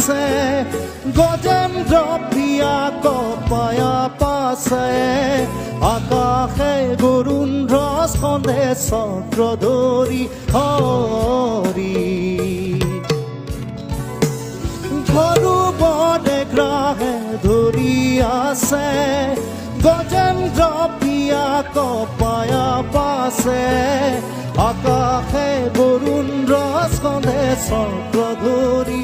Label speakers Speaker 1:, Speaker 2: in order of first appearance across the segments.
Speaker 1: আছে গজেন্দ্র প্রিয়া কপায়া পাছে আকাশে গৰুণ ৰস খন্দে চক্ৰ ধৰি হৰি ঘৰু বনে গ্ৰাহে ধৰি আছে গজেন্দ্ৰ প্ৰিয়া কপায়া পাছে আকাশে গৰুণ ৰস খন্দে চক্ৰ ধৰি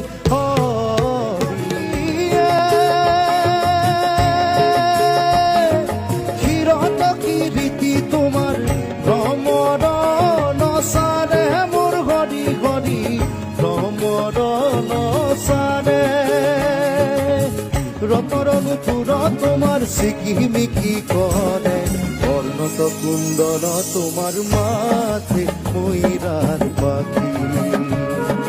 Speaker 1: তোমার সিকিমিকি করে অর্ণত কুণ্ডল তোমার মাথে ময়ূরার পাখি